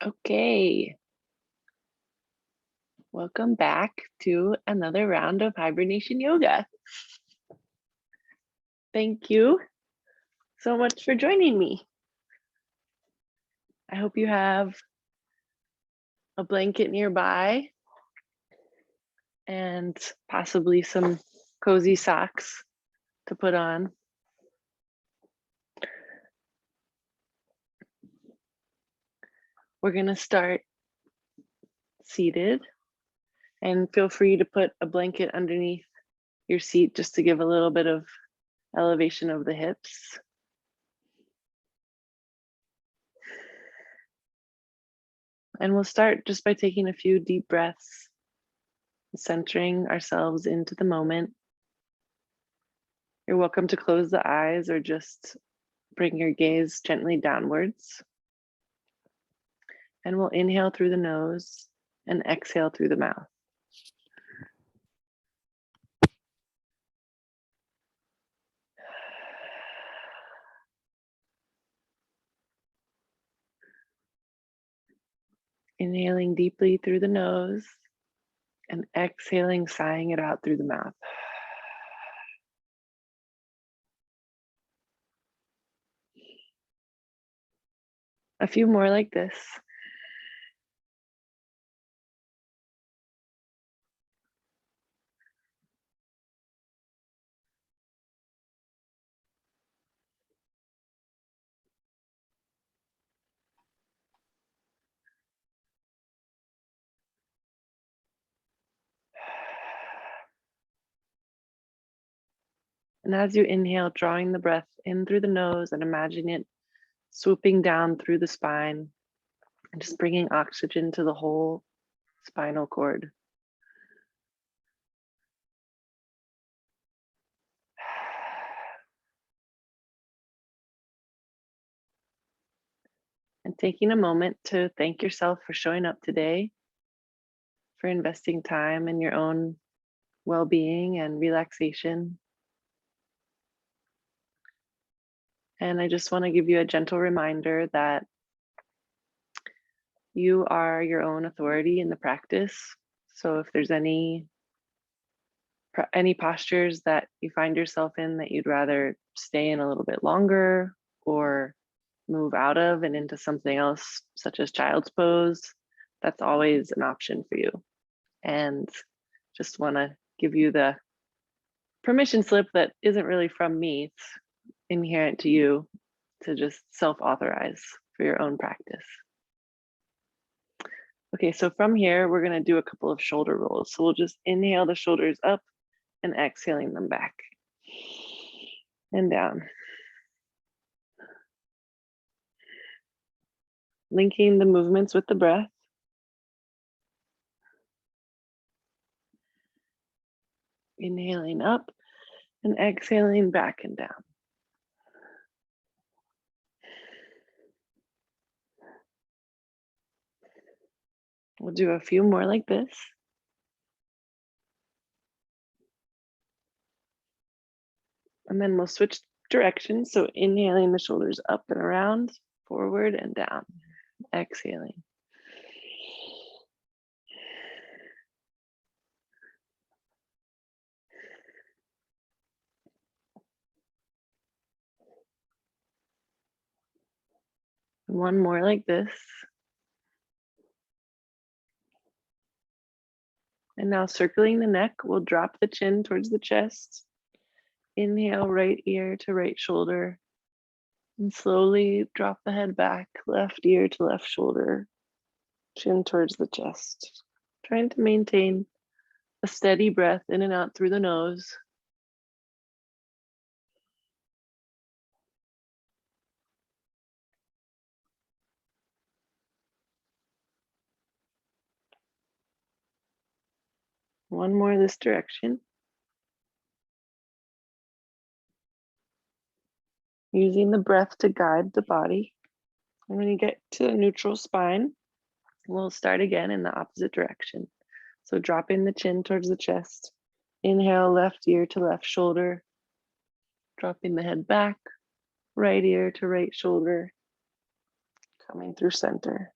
Okay, welcome back to another round of Hibernation Yoga. Thank you so much for joining me. I hope you have a blanket nearby and possibly some cozy socks to put on. We're going to start seated, and feel free to put a blanket underneath your seat just to give a little bit of elevation of the hips. And we'll start just by taking a few deep breaths, centering ourselves into the moment. You're welcome to close the eyes or just bring your gaze gently downwards. And we'll inhale through the nose and exhale through the mouth. Inhaling deeply through the nose and exhaling, sighing it out through the mouth. A few more like this. And as you inhale, drawing the breath in through the nose and imagine it swooping down through the spine and just bringing oxygen to the whole spinal cord. And taking a moment to thank yourself for showing up today, for investing time in your own well-being and relaxation. And I just want to give you a gentle reminder that you are your own authority in the practice. So if there's any postures that you find yourself in that you'd rather stay in a little bit longer or move out of and into something else, such as child's pose, that's always an option for you. And just want to give you the permission slip that isn't really from me, it's inherent to you to just self-authorize for your own practice. Okay, so from here, we're gonna do a couple of shoulder rolls. So we'll just inhale the shoulders up and exhaling them back and down. Linking the movements with the breath. Inhaling up and exhaling back and down. We'll do a few more like this. And then we'll switch directions. So inhaling the shoulders up and around, forward and down. Exhaling. One more like this. And now circling the neck, we'll drop the chin towards the chest. Inhale, right ear to right shoulder. And slowly drop the head back, left ear to left shoulder, chin towards the chest. Trying to maintain a steady breath in and out through the nose. One more this direction. Using the breath to guide the body. And when you get to a neutral spine, we'll start again in the opposite direction. So dropping the chin towards the chest. Inhale, left ear to left shoulder. Dropping the head back, right ear to right shoulder. Coming through center.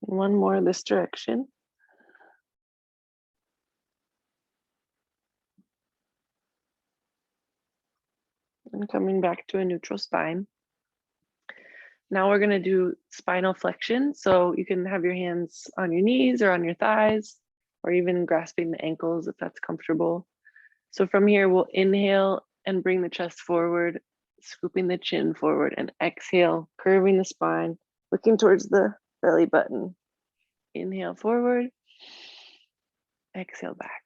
One more this direction. And coming back to a neutral spine. Now we're gonna do spinal flexion. So you can have your hands on your knees or on your thighs, or even grasping the ankles if that's comfortable. So from here, we'll inhale and bring the chest forward, scooping the chin forward, and exhale, curving the spine, looking towards the belly button. Inhale forward, exhale back.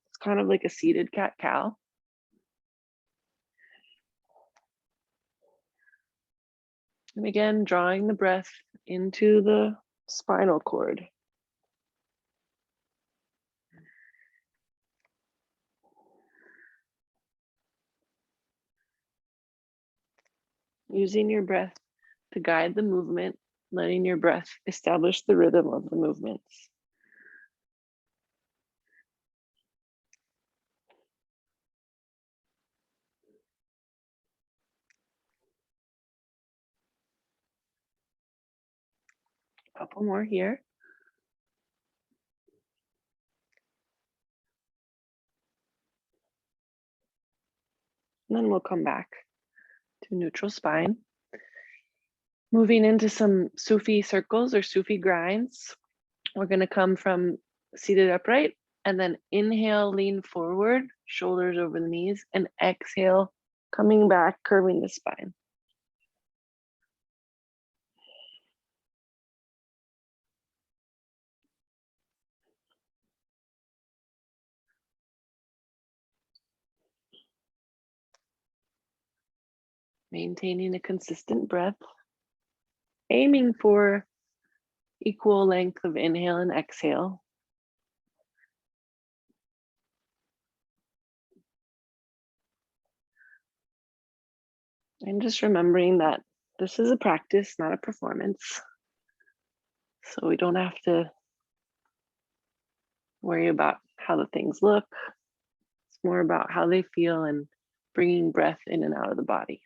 It's kind of like a seated cat-cow. And again, drawing the breath into the spinal cord. Using your breath to guide the movement, letting your breath establish the rhythm of the movements. A couple more here. And then we'll come back to neutral spine. Moving into some Sufi circles or Sufi grinds. We're going to come from seated upright and then inhale, lean forward, shoulders over the knees, and exhale, coming back, curving the spine. Maintaining a consistent breath, aiming for equal length of inhale and exhale. And just remembering that this is a practice, not a performance. So we don't have to worry about how the things look. It's more about how they feel and bringing breath in and out of the body.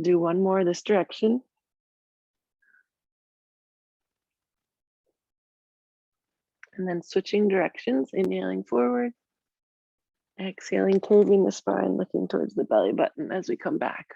Do one more this direction. And then switching directions, inhaling forward, exhaling, curving the spine, looking towards the belly button as we come back.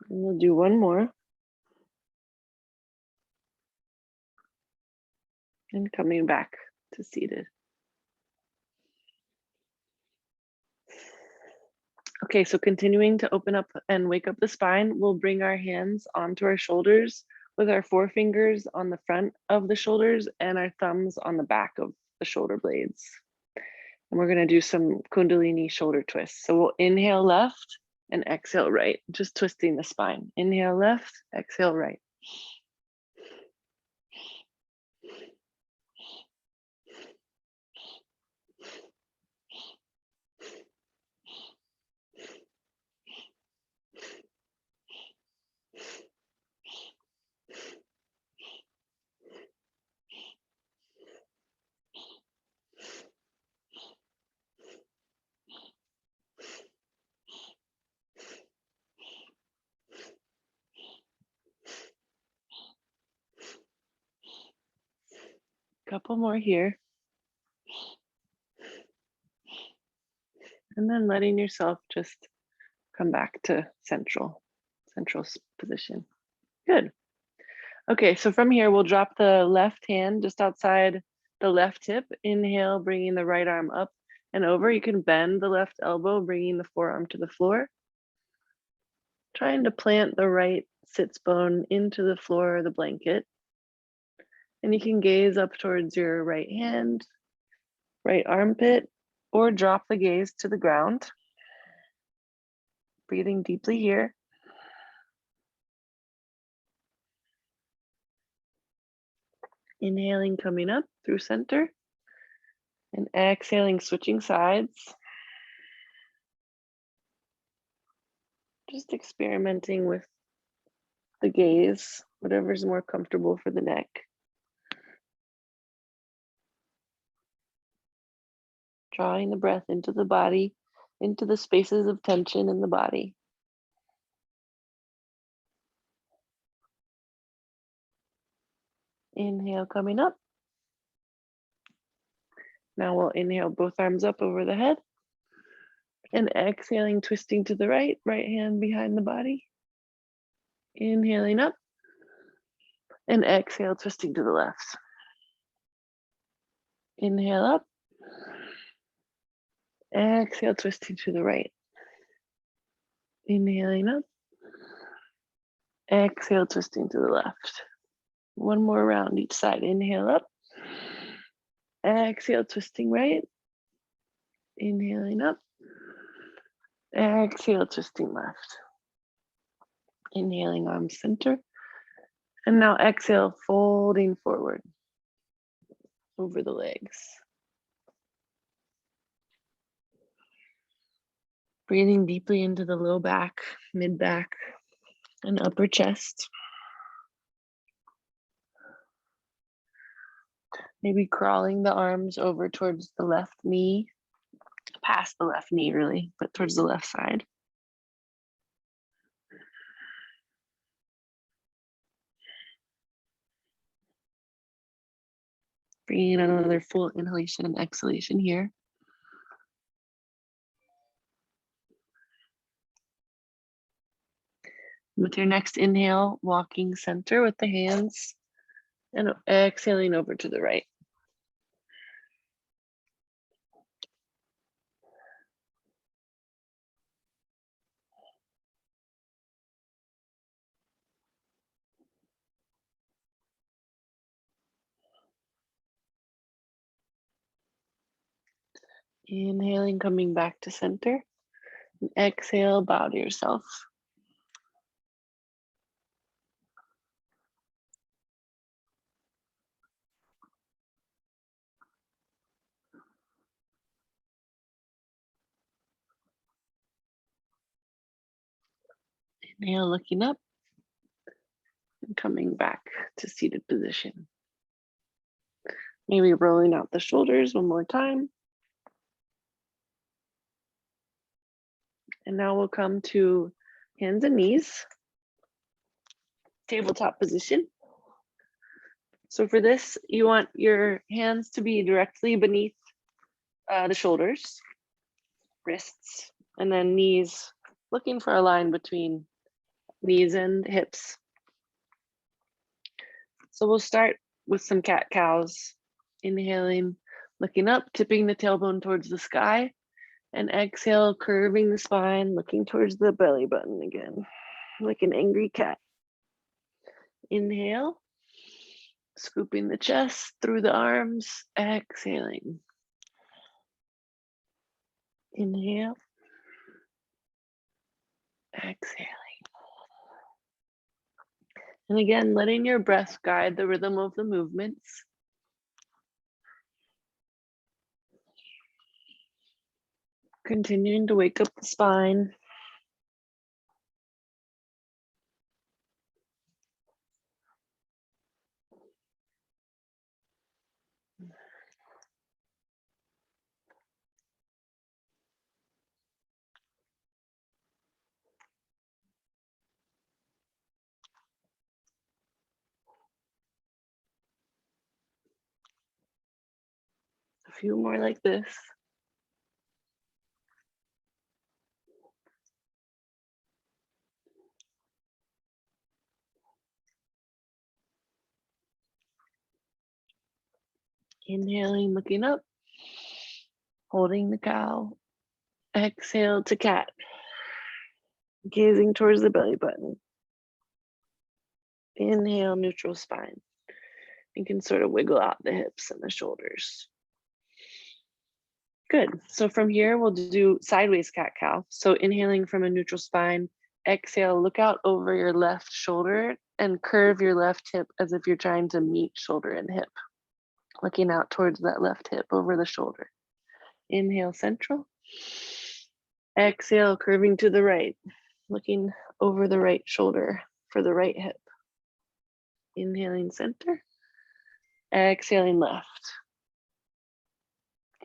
And we'll do one more. And coming back to seated. Okay, so continuing to open up and wake up the spine, we'll bring our hands onto our shoulders with our forefingers on the front of the shoulders and our thumbs on the back of the shoulder blades. And we're gonna do some Kundalini shoulder twists. So we'll inhale left and exhale right, just twisting the spine. Inhale left, exhale right. Couple more here. And then letting yourself just come back to central position. Good. Okay, so from here, we'll drop the left hand just outside the left hip. Inhale, bringing the right arm up and over. You can bend the left elbow, bringing the forearm to the floor. Trying to plant the right sits bone into the floor or the blanket. And you can gaze up towards your right hand, right armpit, or drop the gaze to the ground. Breathing deeply here. Inhaling, coming up through center. And exhaling, switching sides. Just experimenting with the gaze, whatever's more comfortable for the neck. Drawing the breath into the body, into the spaces of tension in the body. Inhale, coming up. Now we'll inhale both arms up over the head. And exhaling, twisting to the right, right hand behind the body. Inhaling up. And exhale, twisting to the left. Inhale up. Exhale, twisting to the right. Inhaling up. Exhale, twisting to the left. One more round each side. Inhale up. Exhale, twisting right. Inhaling up. Exhale, twisting left. Inhaling, arms center. And now exhale, folding forward over the legs. Breathing deeply into the low back, mid back, and upper chest. Maybe crawling the arms over towards the left knee, past the left knee really, but towards the left side. Bringing in another full inhalation and exhalation here. With your next inhale, walking center with the hands and exhaling over to the right. Inhaling, coming back to center. And exhale, bow to yourself. Inhale, looking up and coming back to seated position. Maybe rolling out the shoulders one more time. And now we'll come to hands and knees, tabletop position. So for this, you want your hands to be directly beneath the shoulders, wrists, and then knees, looking for a line between knees and hips. So we'll start with some cat-cows. Inhaling, looking up, tipping the tailbone towards the sky, and exhale, curving the spine, looking towards the belly button again, like an angry cat. Inhale, scooping the chest through the arms, exhaling. Inhale, exhaling. And again, letting your breath guide the rhythm of the movements. Continuing to wake up the spine. A few more like this. Inhaling, looking up, holding the cow. Exhale to cat, gazing towards the belly button. Inhale, neutral spine. You can sort of wiggle out the hips and the shoulders. Good. So from here, we'll do sideways cat-cow. So inhaling from a neutral spine, exhale, look out over your left shoulder and curve your left hip as if you're trying to meet shoulder and hip. looking out towards that left hip over the shoulder. Inhale, central. Exhale, curving to the right, looking over the right shoulder for the right hip. Inhaling, center. Exhaling, left.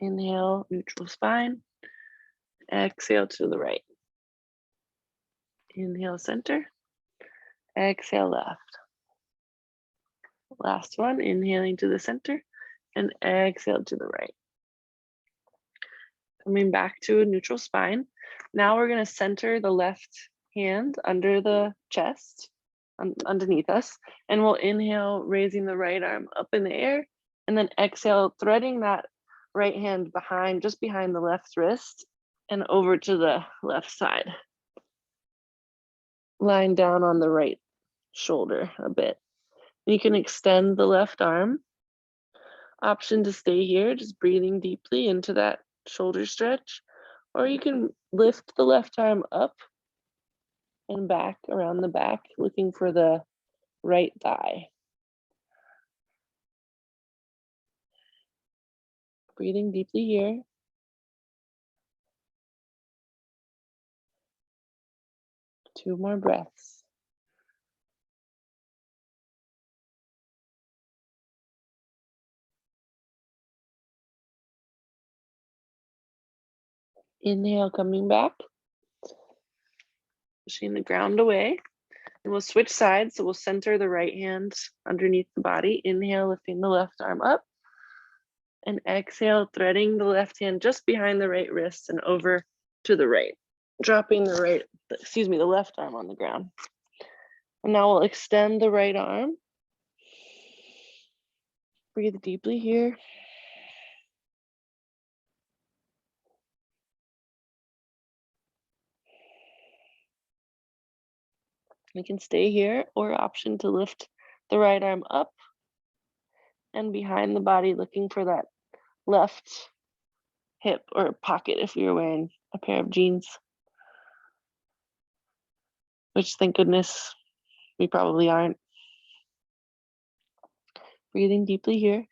Inhale, neutral spine. Exhale to the right. Inhale, center. Exhale, left. Last one, inhaling to the center and exhale to the right. Coming back to a neutral spine. Now we're going to center the left hand under the chest, underneath us, and we'll inhale, raising the right arm up in the air, and then exhale, threading that right hand behind, just behind the left wrist, and over to the left side. Lying down on the right shoulder a bit. You can extend the left arm. Option to stay here, just breathing deeply into that shoulder stretch, or you can lift the left arm up and back around the back, looking for the right thigh. Breathing deeply here. Two more breaths. Inhale, coming back, pushing the ground away. And we'll switch sides, so we'll center the right hand underneath the body. Inhale, lifting the left arm up. And exhale, threading the left hand just behind the right wrist and over to the right. Dropping the left arm on the ground. And now we'll extend the right arm. Breathe deeply here. We can stay here, or option to lift the right arm up and behind the body, looking for that left hip or pocket if you're wearing a pair of jeans, which thank goodness we probably aren't. Breathing deeply here.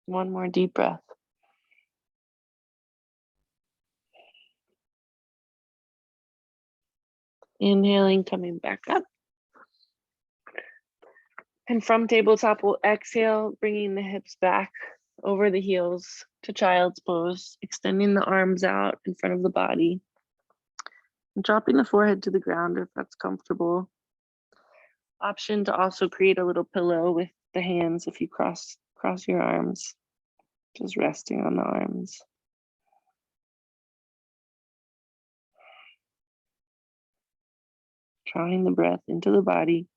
One more deep breath. Inhaling, coming back up. And from tabletop, we'll exhale, bringing the hips back over the heels to child's pose, extending the arms out in front of the body, and dropping the forehead to the ground if that's comfortable. Option to also create a little pillow with the hands if you cross your arms, just resting on the arms. Drawing the breath into the body.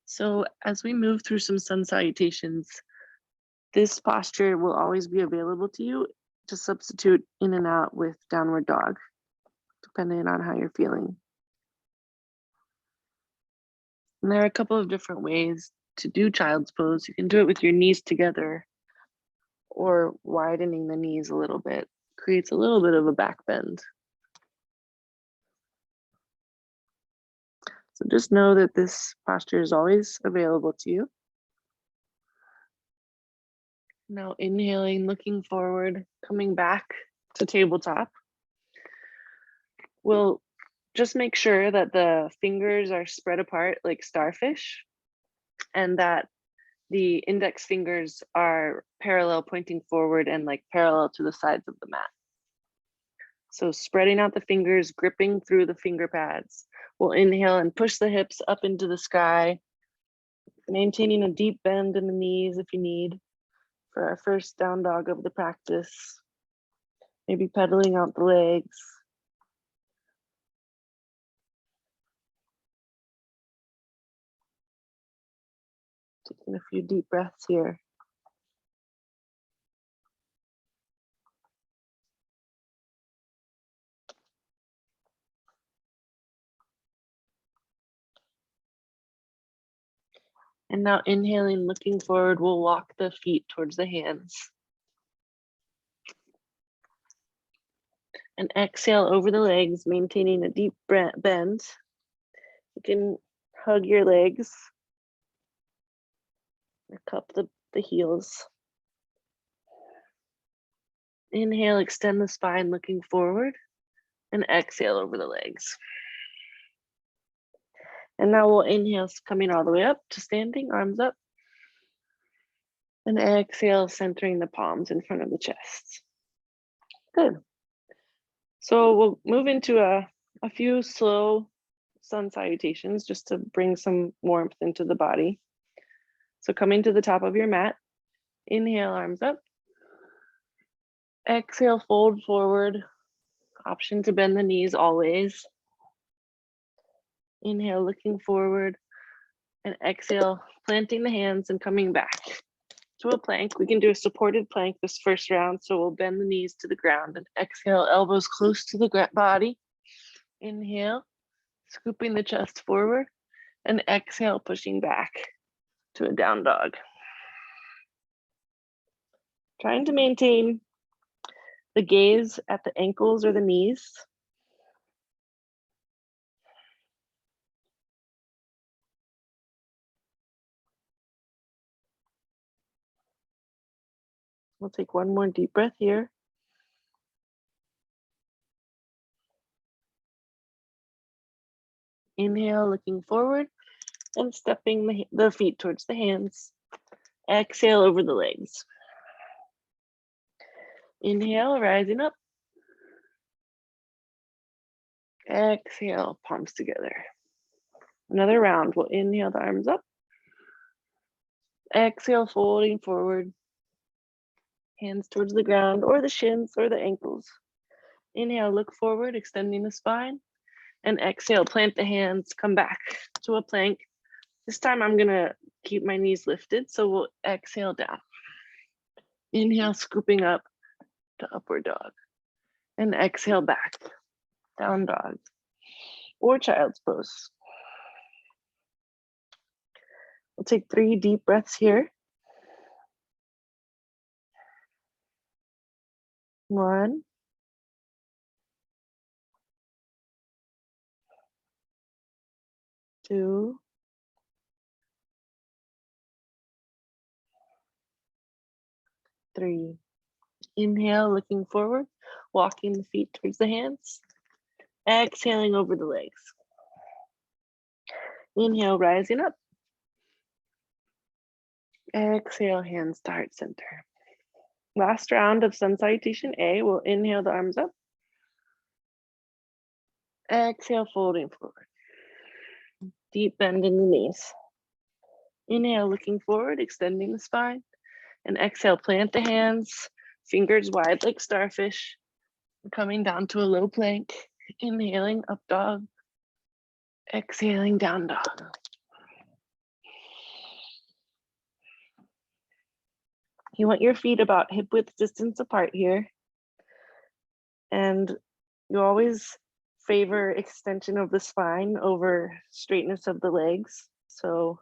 So as we move through some sun salutations, this posture will always be available to you to substitute in and out with downward dog, depending on how you're feeling. And there are a couple of different ways to do child's pose. You can do it with your knees together or widening the knees a little bit. Creates a little bit of a back bend. So just know that this posture is always available to you. Now inhaling, looking forward, coming back to tabletop. We'll just make sure that the fingers are spread apart like starfish, and that the index fingers are parallel, pointing forward and like parallel to the sides of the mat. So spreading out the fingers, gripping through the finger pads. We'll inhale and push the hips up into the sky, maintaining a deep bend in the knees if you need for our first down dog of the practice. Maybe pedaling out the legs. Taking a few deep breaths here. And now inhaling, looking forward, we'll walk the feet towards the hands. And exhale over the legs, maintaining a deep bend. You can hug your legs or cup the heels. Inhale, extend the spine, looking forward, and exhale over the legs. And now we'll inhale, coming all the way up to standing, arms up. And exhale, centering the palms in front of the chest. Good. So we'll move into a few slow sun salutations just to bring some warmth into the body. So coming to the top of your mat, inhale, arms up. Exhale, fold forward. Option to bend the knees always. Inhale, looking forward. And exhale, planting the hands and coming back to a plank. We can do a supported plank this first round. So we'll bend the knees to the ground and exhale, elbows close to the body. Inhale, scooping the chest forward, and exhale, pushing back to a down dog. Trying to maintain the gaze at the ankles or the knees. We'll take one more deep breath here. Inhale, looking forward and stepping the feet towards the hands. Exhale over the legs. Inhale, rising up. Exhale, palms together. Another round. We'll inhale the arms up. Exhale, folding forward. Hands towards the ground or the shins or the ankles. Inhale, look forward, extending the spine. And exhale, plant the hands, come back to a plank. This time I'm gonna keep my knees lifted, so we'll exhale down. Inhale, scooping up to upward dog. And exhale back, down dog, or child's pose. We'll take 3 deep breaths here. 1, 2, 3. Inhale, looking forward, walking the feet towards the hands. Exhaling over the legs. Inhale, rising up. Exhale, hands to heart center. Last round of sun salutation A. We'll inhale the arms up. Exhale, folding forward. Deep bend in the knees. Inhale, looking forward, extending the spine. And exhale, plant the hands, fingers wide like starfish. Coming down to a low plank. Inhaling, up dog. Exhaling, down dog. You want your feet about hip width distance apart here. And you always favor extension of the spine over straightness of the legs. So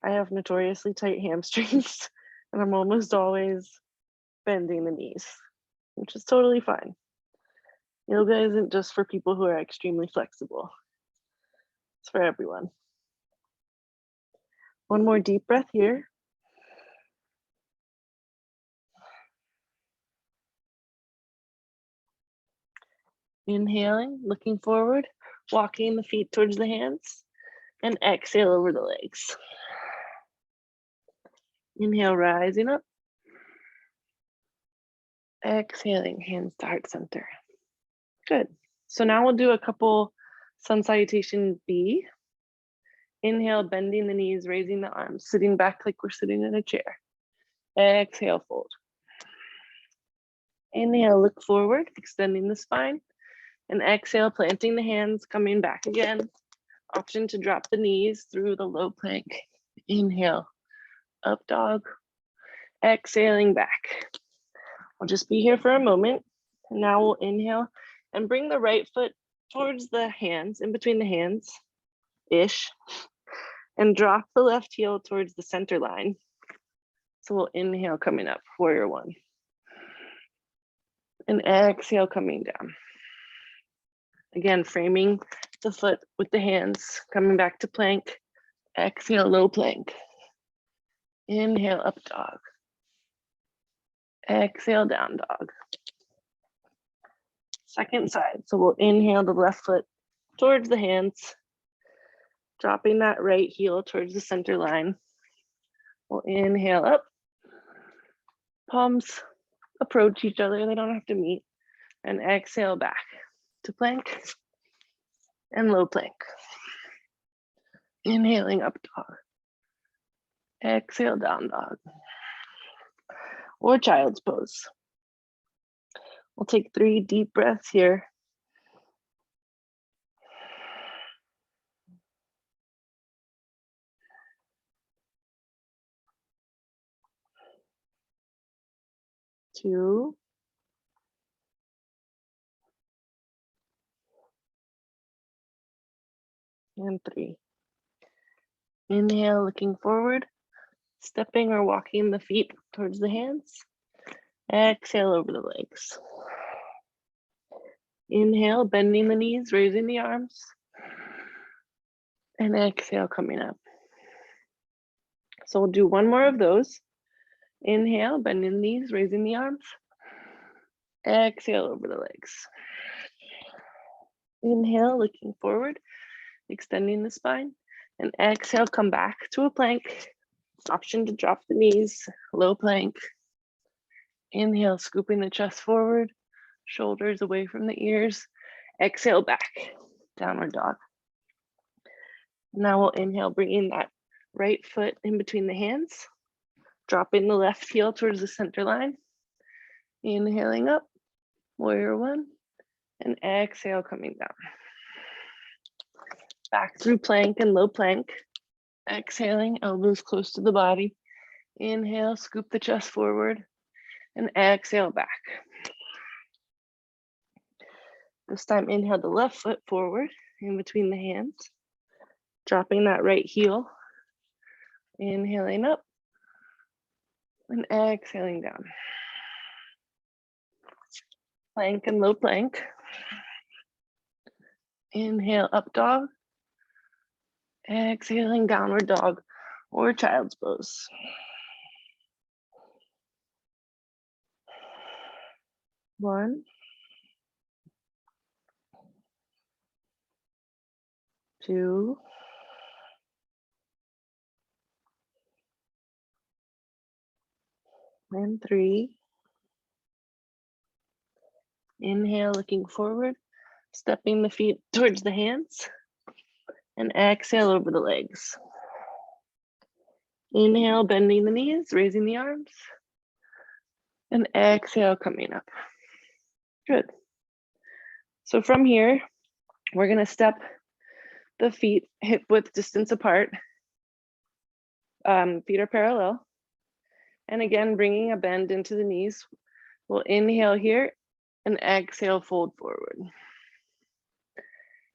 I have notoriously tight hamstrings and I'm almost always bending the knees, which is totally fine. Yoga isn't just for people who are extremely flexible. It's for everyone. One more deep breath here. Inhaling, looking forward, walking the feet towards the hands, and exhale over the legs. Inhale, rising up. Exhaling, hands to heart center. Good. So now we'll do a couple sun salutation B. Inhale, bending the knees, raising the arms, sitting back like we're sitting in a chair. Exhale, fold. Inhale, look forward, extending the spine. And exhale, planting the hands, coming back again. Option to drop the knees through the low plank. Inhale, up dog. Exhaling back. I'll just be here for a moment. And now we'll inhale and bring the right foot towards the hands, in between the hands-ish. And drop the left heel towards the center line. So we'll inhale coming up, warrior one. And exhale coming down. Again, framing the foot with the hands, coming back to plank. Exhale, low plank. Inhale, up dog. Exhale, down dog. Second side. So we'll inhale the left foot towards the hands, dropping that right heel towards the center line. We'll inhale up. Palms approach each other. They don't have to meet. And exhale back to plank and low plank. Inhaling up dog. Exhale, down dog. Or child's pose. We'll take 3 deep breaths here. Two. And 3. Inhale, looking forward, stepping or walking the feet towards the hands. Exhale over the legs. Inhale, bending the knees, raising the arms. And exhale, coming up. So we'll do one more of those. Inhale, bending the knees, raising the arms. Exhale over the legs. Inhale, looking forward, extending the spine. And exhale, come back to a plank. Option to drop the knees, low plank. Inhale, scooping the chest forward, shoulders away from the ears. Exhale, back, downward dog. Now we'll inhale, bringing that right foot in between the hands, dropping the left heel towards the center line. Inhaling up, warrior one, and exhale, coming down. Back through plank and low plank. Exhaling, elbows close to the body. Inhale, scoop the chest forward, and exhale back. This time, inhale the left foot forward in between the hands, dropping that right heel. Inhaling up, and exhaling down. Plank and low plank. Inhale, up dog. Exhaling, downward dog or child's pose. One, two, and 3. Inhale, looking forward, stepping the feet towards the hands, and exhale over the legs. Inhale, bending the knees, raising the arms, and exhale, coming up. Good. So from here, we're gonna step the feet hip width distance apart. Feet are parallel. And again, bringing a bend into the knees. We'll inhale here and exhale, fold forward.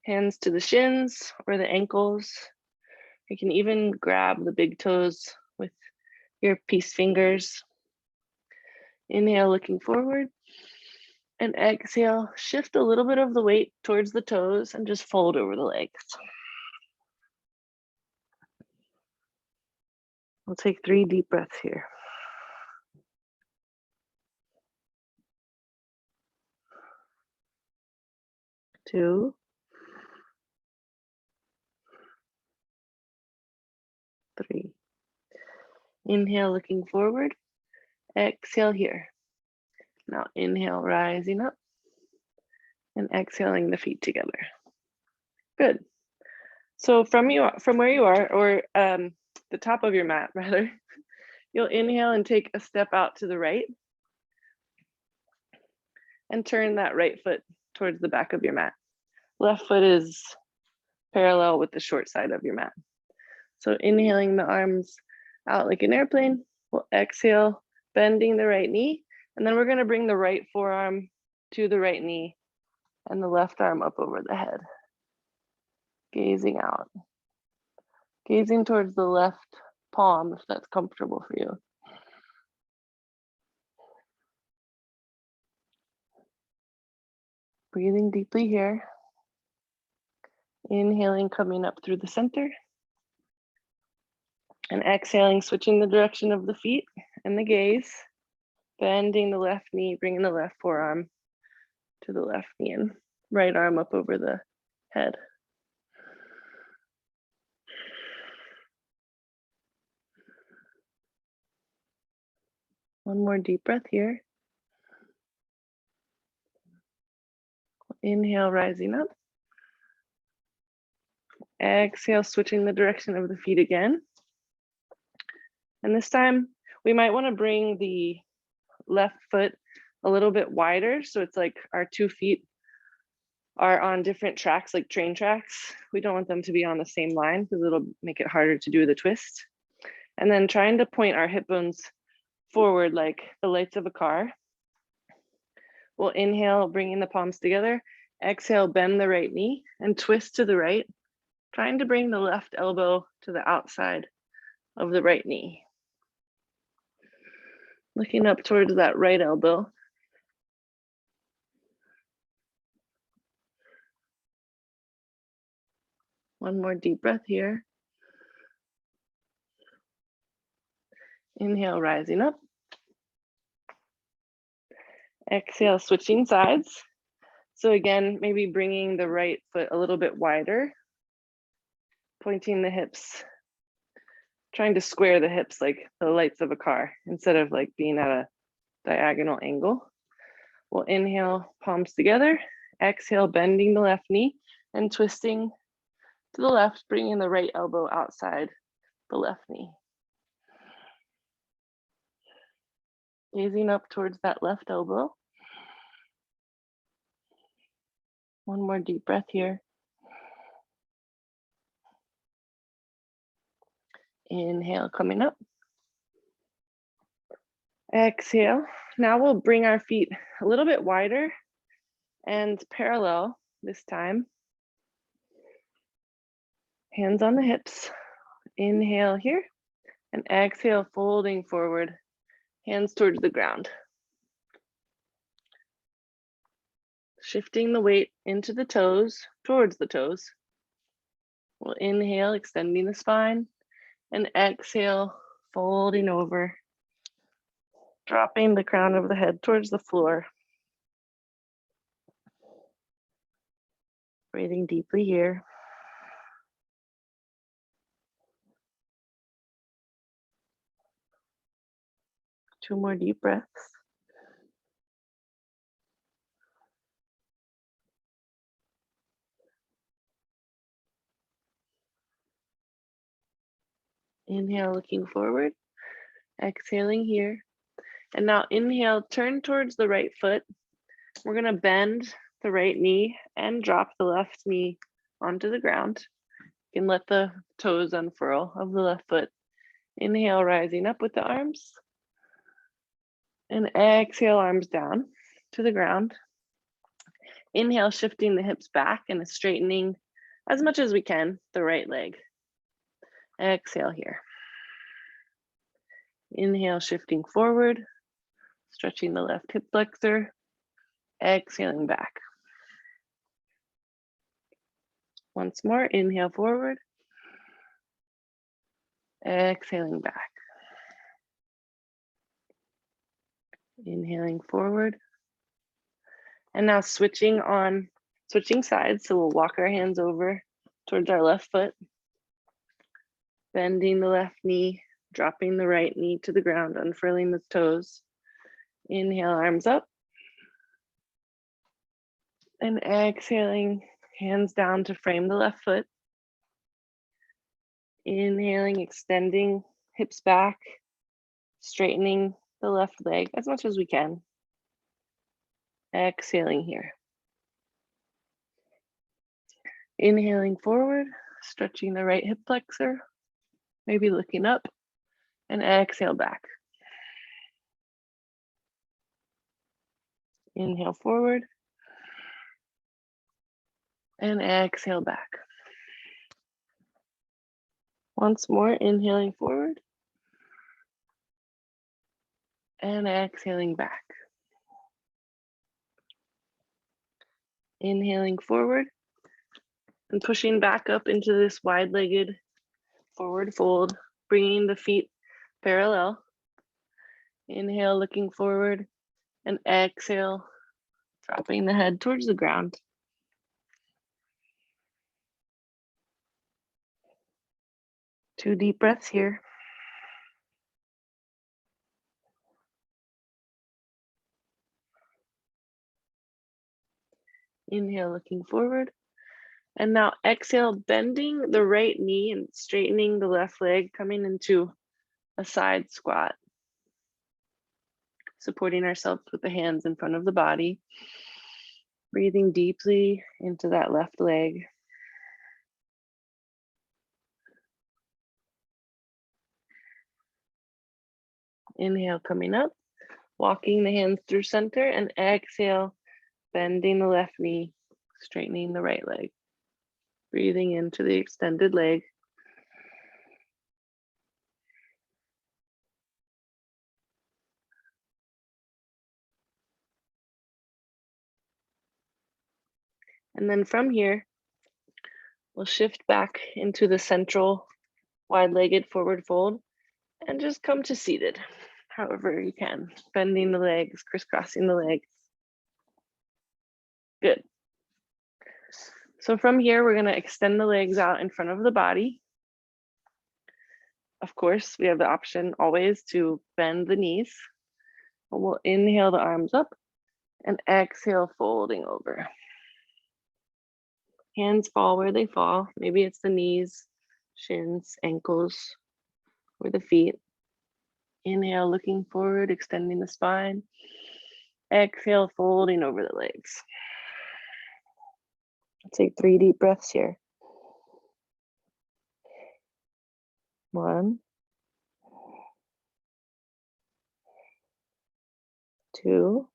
Hands to the shins or the ankles. You can even grab the big toes with your peace fingers. Inhale, looking forward. And exhale, shift a little bit of the weight towards the toes and just fold over the legs. We'll take 3 deep breaths here. Two, 3. Inhale, looking forward. Exhale here. Now inhale, rising up. And exhaling the feet together. Good. So from where you are, or the top of your mat rather, you'll inhale and take a step out to the right. And turn that right foot towards the back of your mat. Left foot is parallel with the short side of your mat. So inhaling the arms out like an airplane. We'll exhale, bending the right knee. And then we're gonna bring the right forearm to the right knee and the left arm up over the head. Gazing out. Gazing towards the left palm if that's comfortable for you. Breathing deeply here. Inhaling, coming up through the center. And exhaling, switching the direction of the feet and the gaze. Bending the left knee, bringing the left forearm to the left knee and right arm up over the head. One more deep breath here. Inhale, rising up. Exhale, switching the direction of the feet again. And this time, we might want to bring the left foot a little bit wider. So it's like our 2 feet are on different tracks, like train tracks. We don't want them to be on the same line because it'll make it harder to do the twist. And then trying to point our hip bones forward like the lights of a car. We'll inhale, bringing the palms together. Exhale, bend the right knee and twist to the right, trying to bring the left elbow to the outside of the right knee. Looking up towards that right elbow. One more deep breath here. Inhale, rising up. Exhale, switching sides. So again, maybe bringing the right foot a little bit wider, pointing the hips, trying to square the hips like the lights of a car instead of like being at a diagonal angle. We'll inhale, palms together. Exhale, bending the left knee and twisting to the left, bringing the right elbow outside the left knee. Gazing up towards that left elbow. One more deep breath here. Inhale, coming up. Exhale. Now we'll bring our feet a little bit wider and parallel this time. Hands on the hips. Inhale here and exhale, folding forward, hands towards the ground. Shifting the weight into the toes, towards the toes. We'll inhale, extending the spine, and exhale, folding over, dropping the crown of the head towards the floor. Breathing deeply here. Two more deep breaths. Inhale, looking forward. Exhaling here. And now inhale, turn towards the right foot. We're gonna bend the right knee and drop the left knee onto the ground. You can let the toes unfurl of the left foot. Inhale, rising up with the arms. And exhale, arms down to the ground. Inhale, shifting the hips back and straightening as much as we can the right leg. Exhale here. Inhale, shifting forward, stretching the left hip flexor. Exhaling back. Once more, inhale forward. Exhaling back. Inhaling forward. And now switching sides. So we'll walk our hands over towards our left foot. Bending the left knee, dropping the right knee to the ground, unfurling the toes. Inhale, arms up. And exhaling, hands down to frame the left foot. Inhaling, extending hips back, straightening the left leg as much as we can. Exhaling here. Inhaling forward, stretching the right hip flexor, maybe looking up, and exhale back. Inhale forward, and exhale back. Once more, inhaling forward and exhaling back. Inhaling forward and pushing back up into this wide-legged forward fold, bringing the feet parallel. Inhale, looking forward, and exhale, dropping the head towards the ground. Two deep breaths here. Inhale, looking forward. And now exhale, bending the right knee and straightening the left leg, coming into a side squat. Supporting ourselves with the hands in front of the body. Breathing deeply into that left leg. Inhale, coming up, walking the hands through center, and exhale, bending the left knee, straightening the right leg. Breathing into the extended leg. And then from here, we'll shift back into the central wide-legged forward fold and just come to seated, however you can, bending the legs, crisscrossing the legs. Good. So from here, we're gonna extend the legs out in front of the body. Of course, we have the option always to bend the knees. We'll inhale the arms up and exhale, folding over. Hands fall where they fall. Maybe it's the knees, shins, ankles, or the feet. Inhale, looking forward, extending the spine. Exhale, folding over the legs. Take 3 deep breaths here. 1, 2,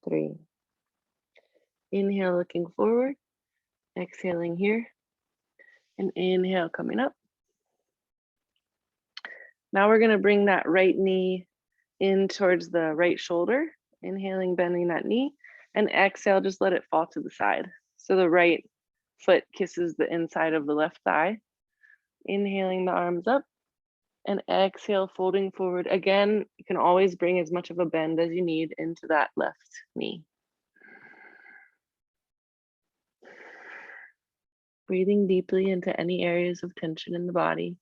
3. Inhale, looking forward, exhaling here, and inhale, coming up. Now we're gonna bring that right knee in towards the right shoulder. Inhaling, bending that knee, and exhale, just let it fall to the side. So the right foot kisses the inside of the left thigh. Inhaling the arms up, and exhale, folding forward. Again, you can always bring as much of a bend as you need into that left knee. Breathing deeply into any areas of tension in the body.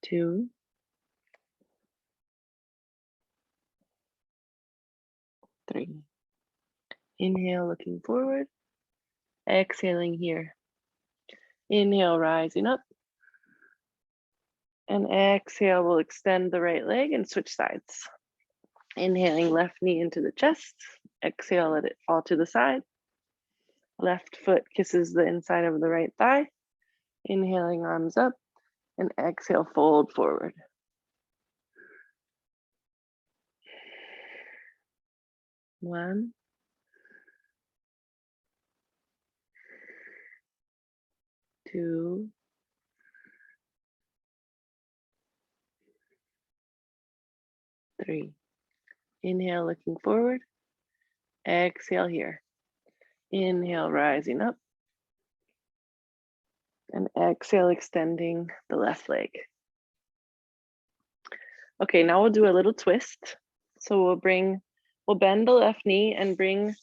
2, 3. Inhale, looking forward. Exhaling here. Inhale, rising up. And exhale, we'll extend the right leg and switch sides. Inhaling, left knee into the chest. Exhale, let it fall to the side. Left foot kisses the inside of the right thigh. Inhaling, arms up. And exhale, fold forward. One, 2, 3. Inhale, looking forward. Exhale here. Inhale, rising up. And exhale, extending the left leg. Okay, now we'll do a little twist. So we'll bend the left knee and bring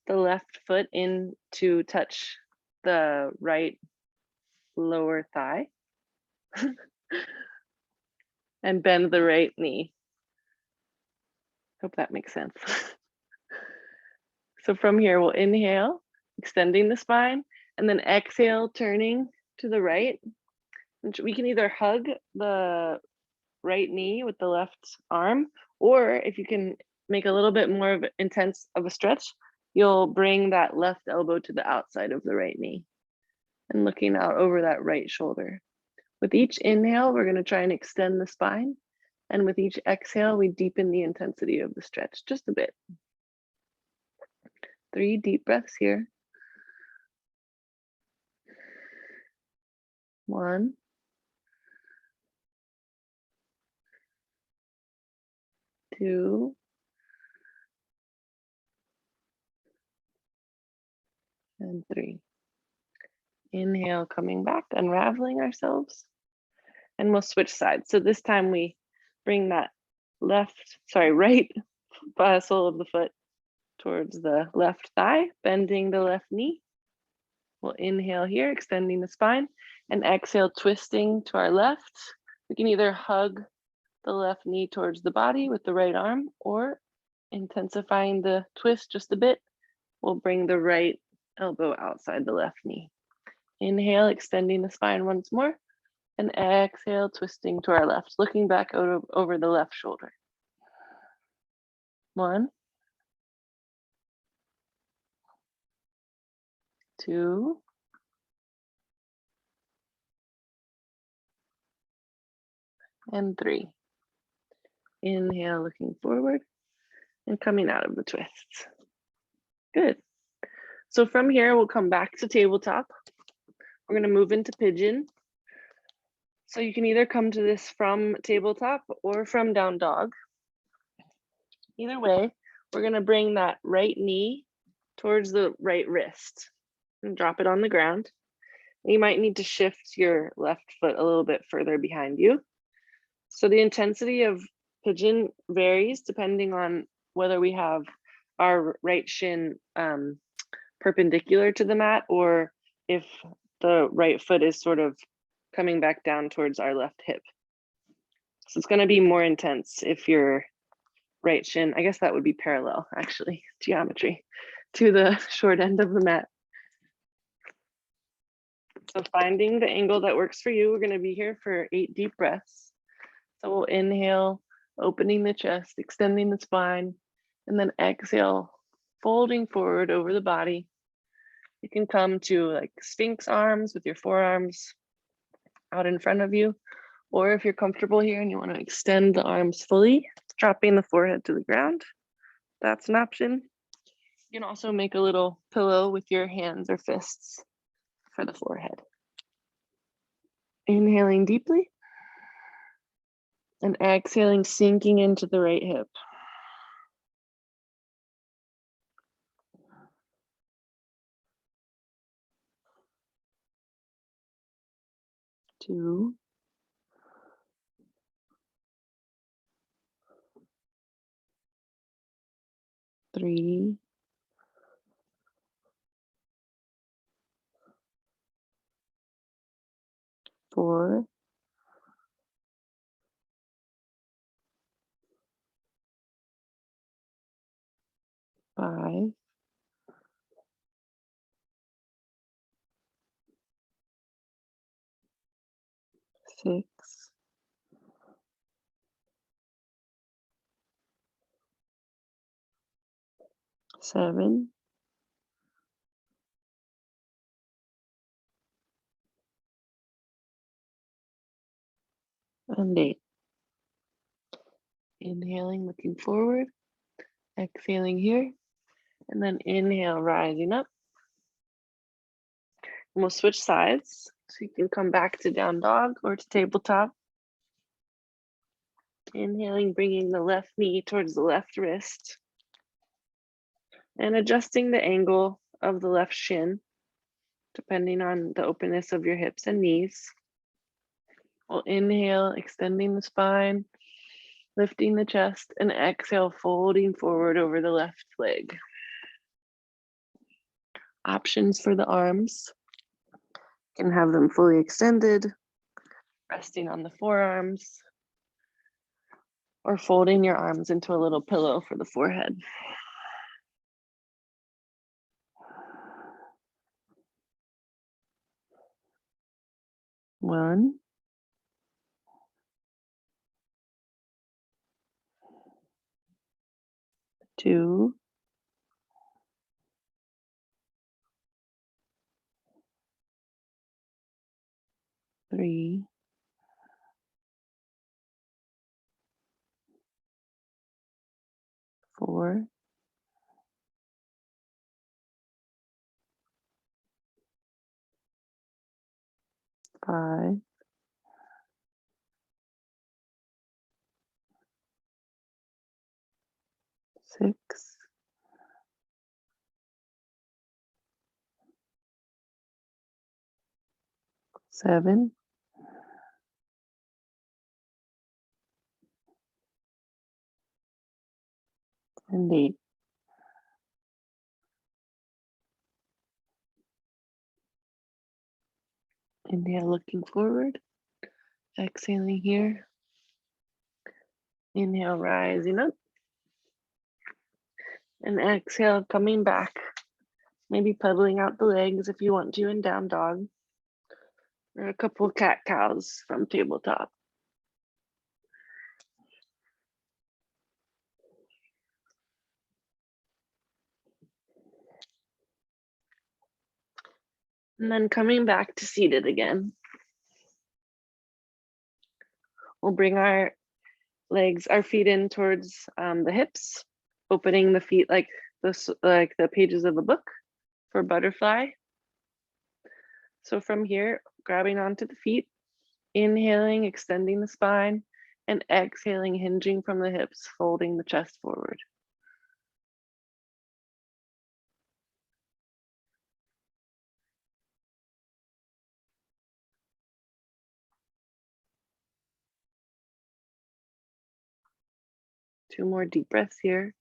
the left foot in to touch the right lower thigh. And bend the right knee. Hope that makes sense. So from here, we'll inhale, extending the spine, and then exhale, turning to the right. And we can either hug the right knee with the left arm, or if you can make a little bit more of intense of a stretch, you'll bring that left elbow to the outside of the right knee and looking out over that right shoulder. With each inhale, we're going to try and extend the spine. And with each exhale, we deepen the intensity of the stretch just a bit. 3 deep breaths here. 1, 2, and 3. Inhale, coming back, unraveling ourselves, and we'll switch sides. So this time we bring that right sole of the foot towards the left thigh, bending the left knee. We'll inhale here, extending the spine, and exhale, twisting to our left. We can either hug the left knee towards the body with the right arm, or intensifying the twist just a bit, we'll bring the right elbow outside the left knee. Inhale, extending the spine once more, and exhale, twisting to our left, looking back over the left shoulder. 1, 2, and 3. Inhale, looking forward, and coming out of the twists. Good. So from here, we'll come back to tabletop. We're going to move into pigeon. So you can either come to this from tabletop or from down dog. Either way, we're going to bring that right knee towards the right wrist and drop it on the ground. You might need to shift your left foot a little bit further behind you. So the intensity of pigeon varies depending on whether we have our right shin perpendicular to the mat, or if the right foot is sort of coming back down towards our left hip. So it's going to be more intense if your right shin, I guess that would be parallel, actually, geometry, to the short end of the mat. So finding the angle that works for you, we're going to be here for 8 deep breaths. So we'll inhale, opening the chest, extending the spine, and then exhale, folding forward over the body. You can come to like Sphinx arms with your forearms out in front of you, or if you're comfortable here and you want to extend the arms fully, dropping the forehead to the ground, that's an option. You can also make a little pillow with your hands or fists for the forehead. Inhaling deeply and exhaling, sinking into the right hip. 2, 3, 4, 5, 6, 7, and 8. Inhaling, looking forward, exhaling here, and then inhale, rising up. And we'll switch sides. So you can come back to down dog or to tabletop. Inhaling, bringing the left knee towards the left wrist and adjusting the angle of the left shin, depending on the openness of your hips and knees. We'll inhale, extending the spine, lifting the chest, and exhale, folding forward over the left leg. Options for the arms. You can have them fully extended, resting on the forearms, or folding your arms into a little pillow for the forehead. 1, 2, 3, 4, 5, 6, 7, and 8. Inhale, looking forward. Exhaling here. Inhale, rising up. And exhale, coming back. Maybe pedaling out the legs if you want to in down dog. Or a couple cat cows from tabletop. And then coming back to seated again. We'll bring our legs, our feet in towards the hips, opening the feet like the pages of a book for butterfly. So from here, grabbing onto the feet, inhaling, extending the spine, and exhaling, hinging from the hips, folding the chest forward. Two more deep breaths here.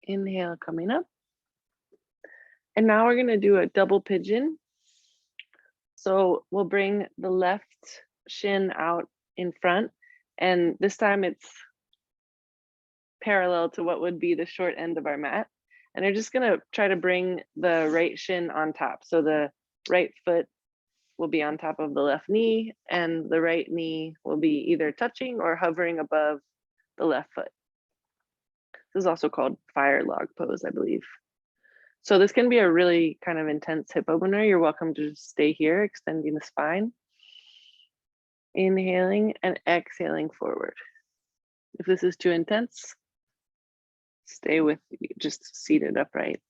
Inhale, coming up. And now we're going to do a double pigeon. So we'll bring the left shin out in front, and this time it's parallel to what would be the short end of our mat. And we're just going to try to bring the right shin on top. So the right foot will be on top of the left knee, and the right knee will be either touching or hovering above the left foot. This is also called fire log pose, I believe. So this can be a really kind of intense hip opener. You're welcome to just stay here, extending the spine. Inhaling and exhaling forward. If this is too intense, stay with just seated upright.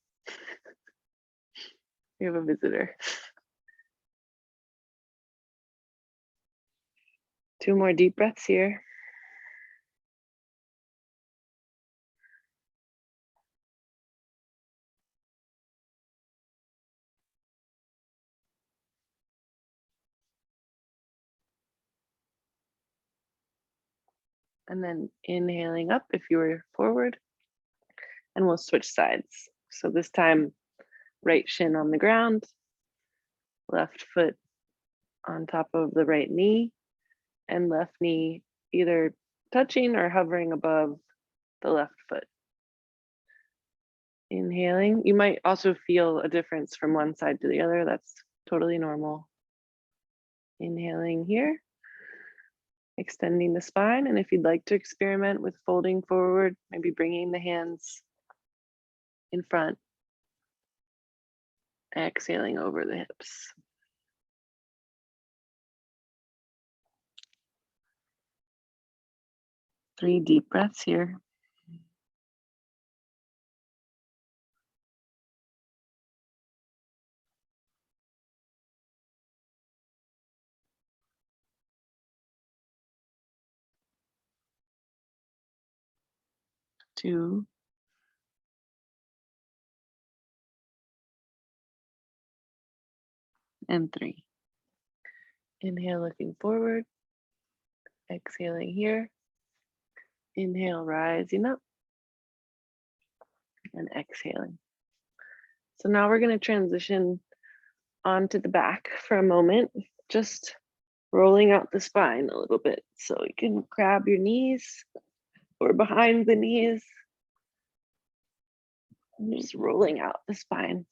We have a visitor. Two more deep breaths here. And then inhaling up if you were forward, and we'll switch sides. So this time, right shin on the ground, left foot on top of the right knee, and left knee either touching or hovering above the left foot. Inhaling, you might also feel a difference from one side to the other. That's totally normal. Inhaling here, extending the spine. And if you'd like to experiment with folding forward, maybe bringing the hands in front, exhaling over the hips. Three deep breaths here. Two. And three. Inhale, looking forward. Exhaling here. Inhale, rising up. And exhaling. So now we're going to transition onto the back for a moment, just rolling out the spine a little bit. So you can grab your knees or behind the knees. And just rolling out the spine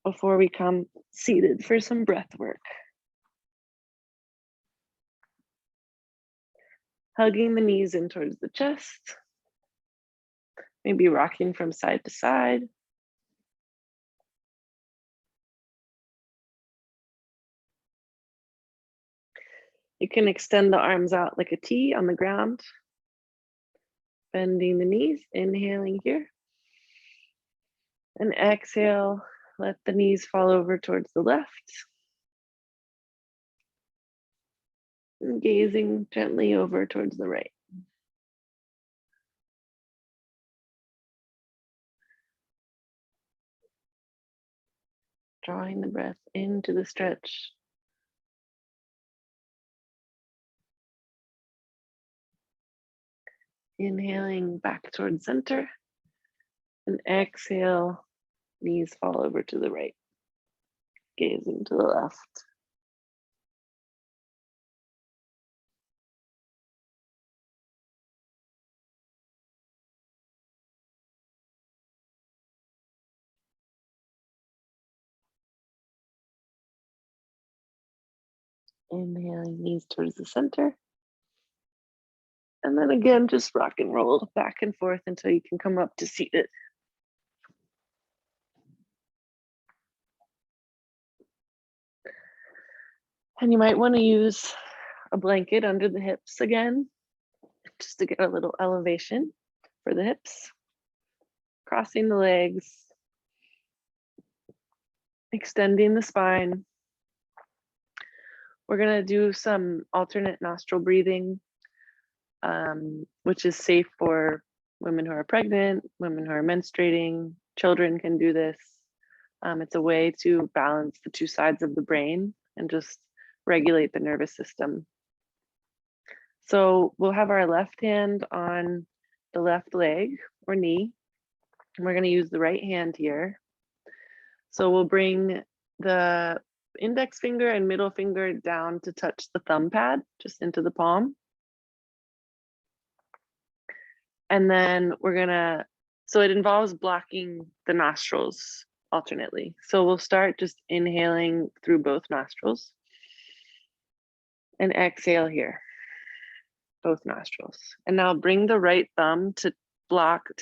before we come seated for some breath work. Hugging the knees in towards the chest. Maybe rocking from side to side. You can extend the arms out like a T on the ground, bending the knees, inhaling here. And exhale, let the knees fall over towards the left. And gazing gently over towards the right. Drawing the breath into the stretch. Inhaling back towards center. And exhale, knees fall over to the right. Gazing to the left. Inhaling, knees towards the center. And then again, just rock and roll back and forth until you can come up to seated. And you might want to use a blanket under the hips again, just to get a little elevation for the hips. Crossing the legs, extending the spine. We're gonna do some alternate nostril breathing, which is safe for women who are pregnant, women who are menstruating, children can do this. It's a way to balance the two sides of the brain and just regulate the nervous system. So we'll have our left hand on the left leg or knee, and we're going to use the right hand here. So we'll bring the index finger and middle finger down to touch the thumb pad, just into the palm. And then we're gonna, so it involves blocking the nostrils alternately. So we'll start just inhaling through both nostrils and exhale here, both nostrils. And now bring the right thumb to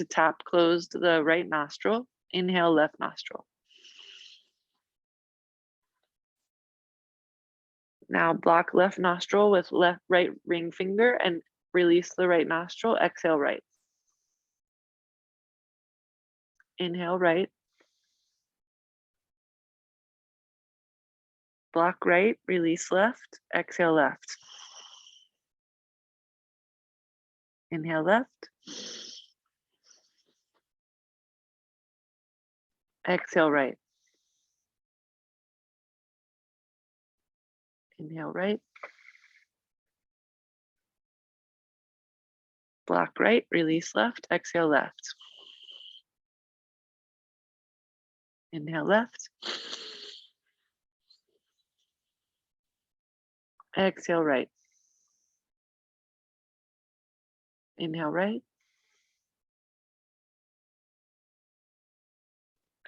tap closed the right nostril. Inhale, left nostril. Now block left nostril with right ring finger and release the right nostril. Exhale, right. Inhale, right. Block right, release left. Exhale, left. Inhale, left. Exhale, right. Inhale, right. Block right, release left. Exhale, left. Inhale, left. Exhale, right. Inhale, right.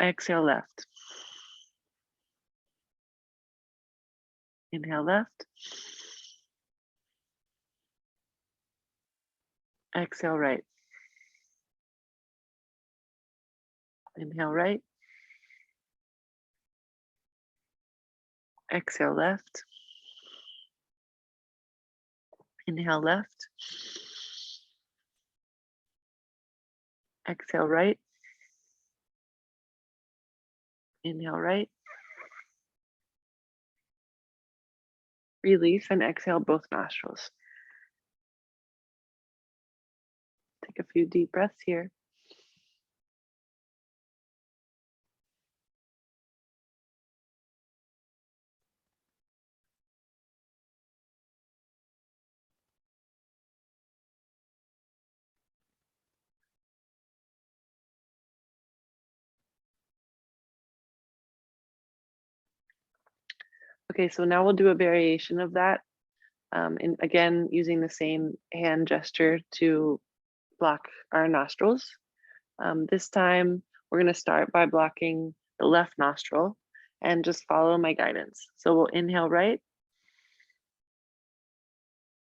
Exhale, left. Inhale, left. Exhale, right. Inhale, right. Exhale, left. Inhale, left. Exhale, right. Inhale, right. Release and exhale both nostrils. Take a few deep breaths here. Okay, so now we'll do a variation of that. And again, using the same hand gesture to block our nostrils. This time, we're going to start by blocking the left nostril and just follow my guidance. So we'll inhale right,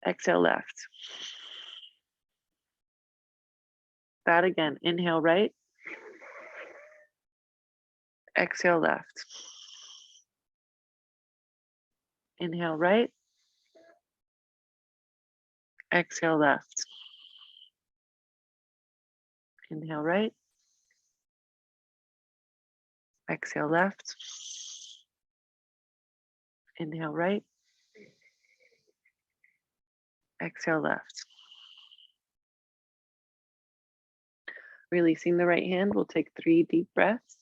exhale left. That again, inhale right, exhale left. Inhale right, Exhale left. Inhale right. Exhale left. Inhale right. Exhale left. Releasing the right hand, we'll take 3 deep breaths.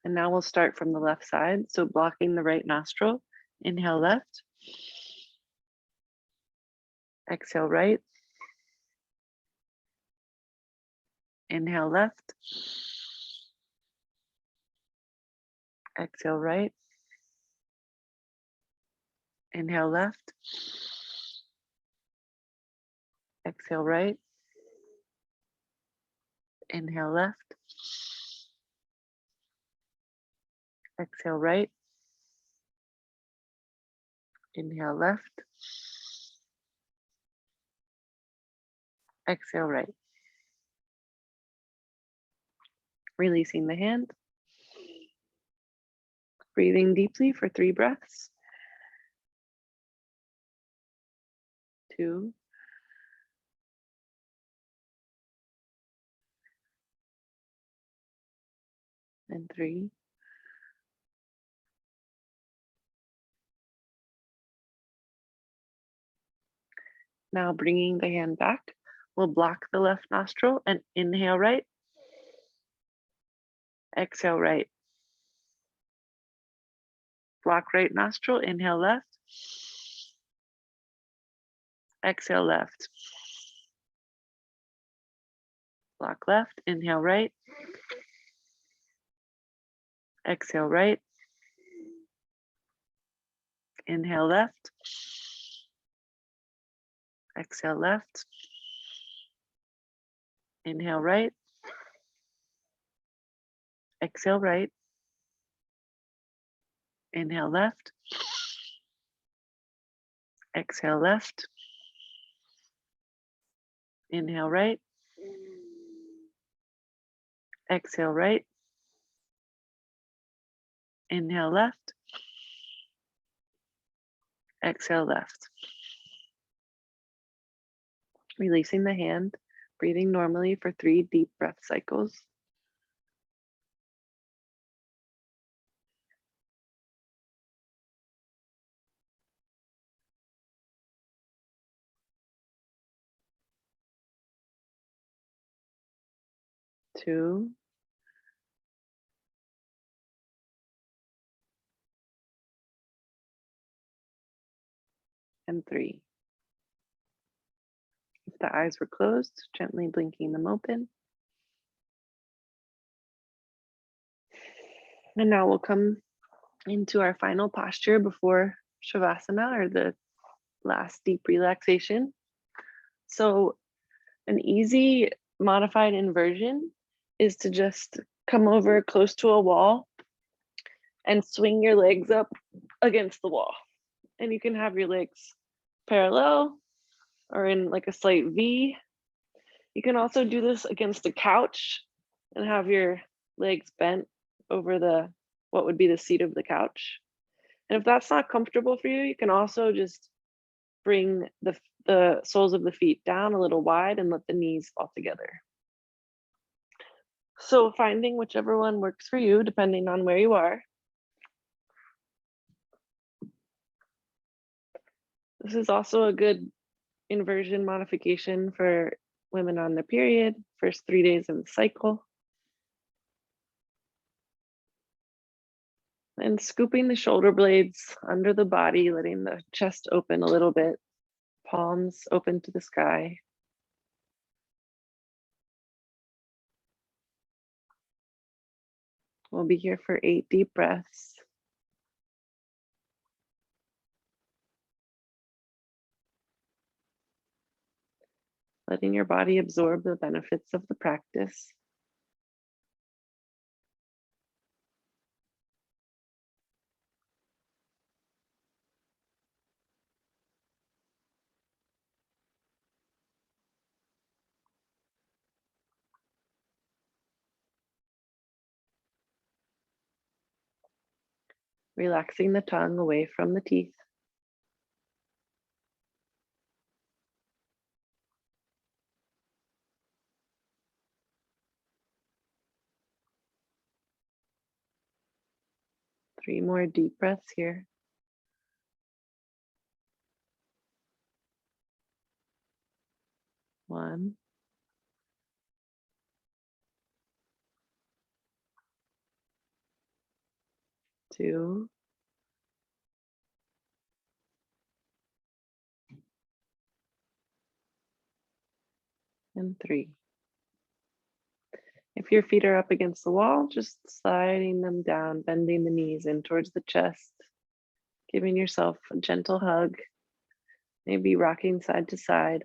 And now we'll start from the left side. So blocking the right nostril. Inhale left. Exhale right. Inhale left. Exhale right. Inhale left. Exhale right. Inhale left. Exhale right. Inhale left. Exhale right. Releasing the hand. Breathing deeply for 3 breaths. 2. And 3. Now bringing the hand back, we'll block the left nostril and inhale right. Exhale right. Block right nostril, inhale left. Exhale left. Block left, inhale right. Exhale right. Inhale left. Exhale left. Inhale right. Exhale right. Inhale left. Exhale left. Inhale right. Exhale right. Inhale left. Exhale left. Releasing the hand, breathing normally for 3 deep breath cycles. Two, and 3. If the eyes were closed, gently blinking them open. And now we'll come into our final posture before Shavasana, or the last deep relaxation. So an easy modified inversion is to just come over close to a wall and swing your legs up against the wall. And you can have your legs parallel or in like a slight V. You can also do this against a couch and have your legs bent over what would be the seat of the couch. And if that's not comfortable for you, you can also just bring the soles of the feet down a little wide and let the knees fall together. So finding whichever one works for you, depending on where you are. This is also a good inversion modification for women on their period, first 3 days of the cycle. And scooping the shoulder blades under the body, letting the chest open a little bit, palms open to the sky. We'll be here for 8 deep breaths. Letting your body absorb the benefits of the practice. relaxing the tongue away from the teeth. Three more deep breaths here. 1, 2, and 3. If your feet are up against the wall, just sliding them down, bending the knees in towards the chest, giving yourself a gentle hug, maybe rocking side to side.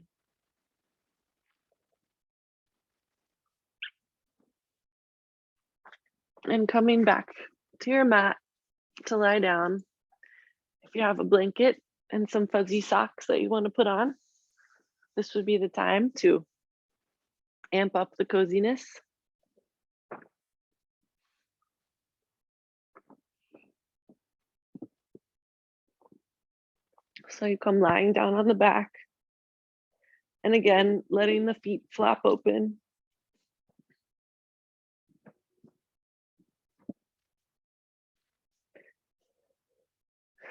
And coming back to your mat to lie down. If you have a blanket and some fuzzy socks that you want to put on, this would be the time to amp up the coziness. So you come lying down on the back. And again, letting the feet flap open.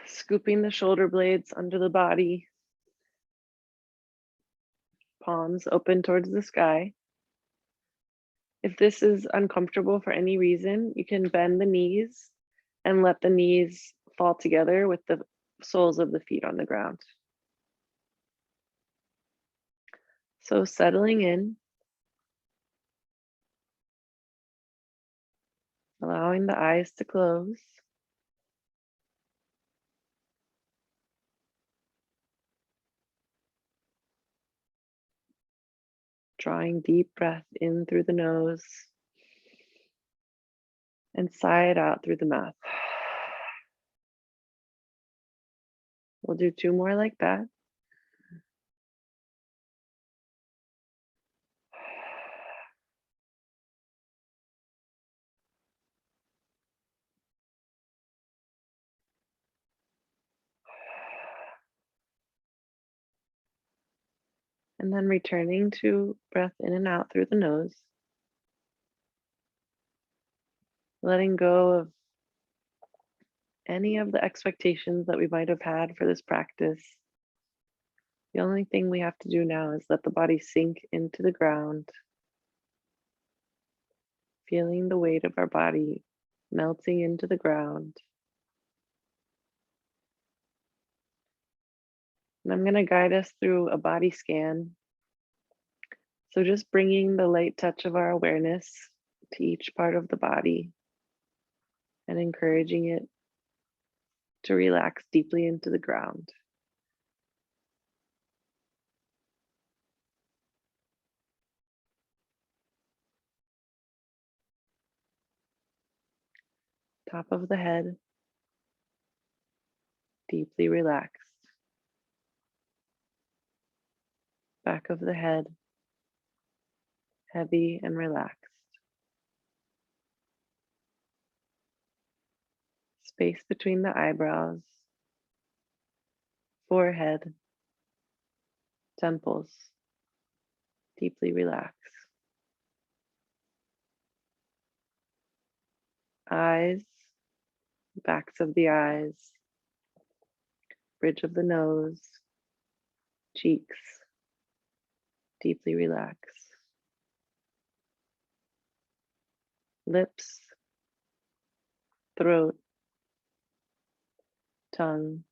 Scooping the shoulder blades under the body. Palms open towards the sky. If this is uncomfortable for any reason, you can bend the knees and let the knees fall together with the soles of the feet on the ground. So settling in, allowing the eyes to close. Drawing deep breath in through the nose and sigh it out through the mouth. We'll do 2 more like that. And then returning to breath in and out through the nose. Letting go of any of the expectations that we might have had for this practice. The only thing we have to do now is let the body sink into the ground, feeling the weight of our body melting into the ground. And I'm going to guide us through a body scan. So just bringing the light touch of our awareness to each part of the body and encouraging it to relax deeply into the ground. Top of the head, deeply relaxed. Back of the head, heavy and relaxed. Space between the eyebrows, forehead, temples, deeply relaxed. Eyes, backs of the eyes, bridge of the nose, cheeks, deeply relaxed. Lips, throat, tongue,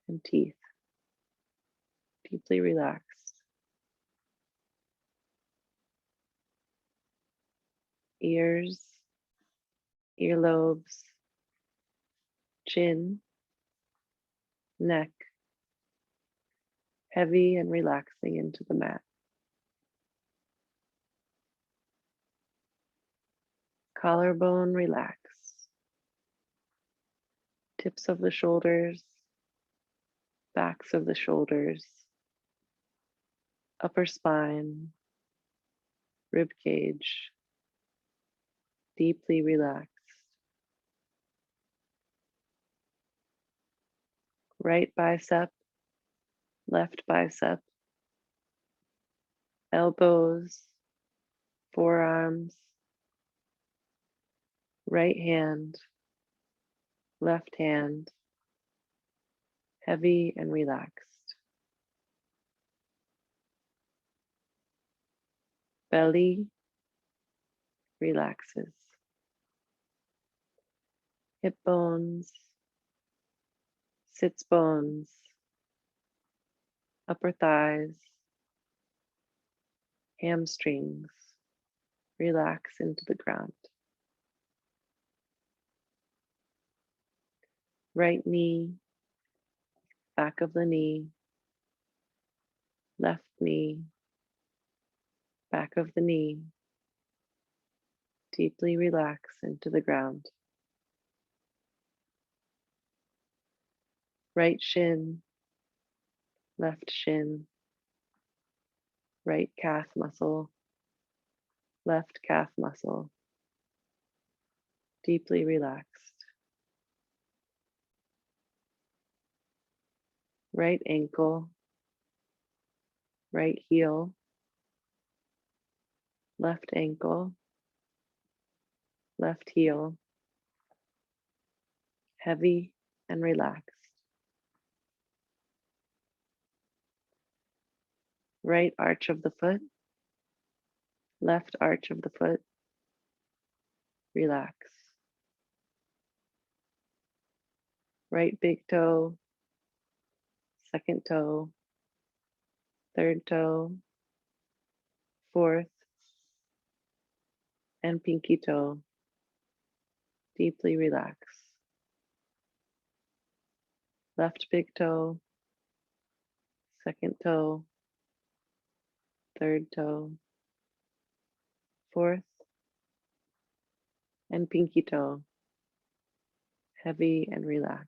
and teeth, deeply relaxed. Ears, earlobes, chin, neck, heavy and relaxing into the mat. Collarbone relaxed. Tips of the shoulders, backs of the shoulders, upper spine, rib cage, deeply relaxed. right bicep, left bicep, elbows, forearms, right hand, left hand, heavy and relaxed. Belly relaxes. Hip bones, sits bones, upper thighs, hamstrings relax into the ground. Right knee, back of the knee, left knee, back of the knee, deeply relax into the ground. Right shin, left shin, right calf muscle, left calf muscle, deeply relaxed. Right ankle, right heel, left ankle, left heel, heavy and relaxed. Right arch of the foot, left arch of the foot, relax. Right big toe, second toe, third toe, fourth, and pinky toe, deeply relax. Left big toe, second toe, third toe, fourth, and pinky toe, heavy and relaxed.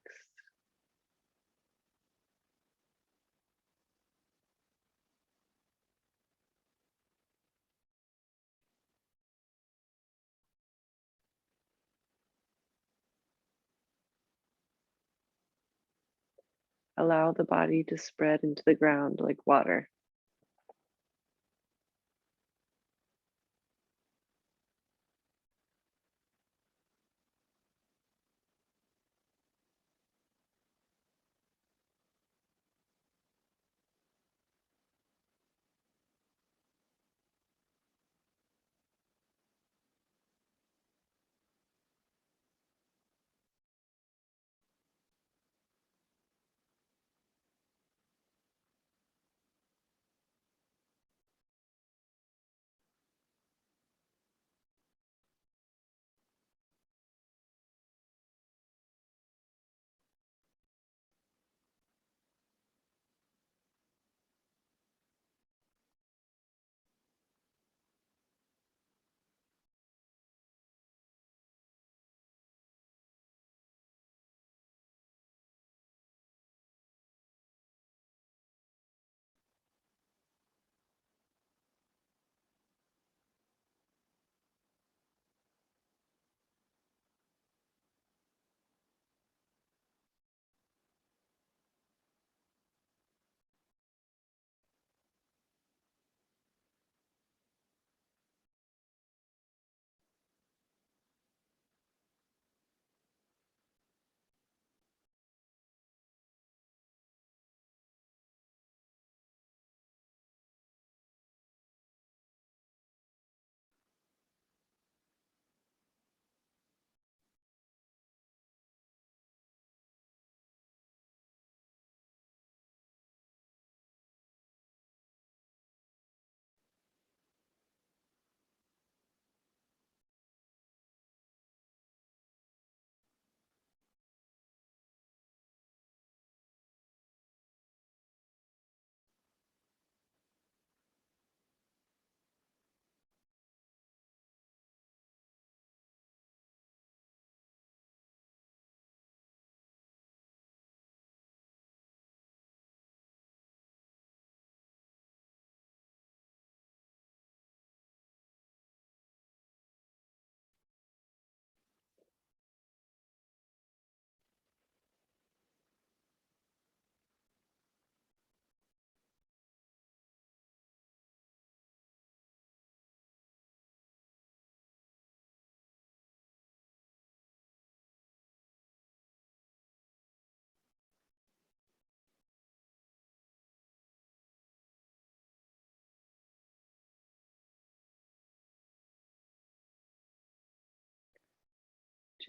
Allow the body to spread into the ground like water.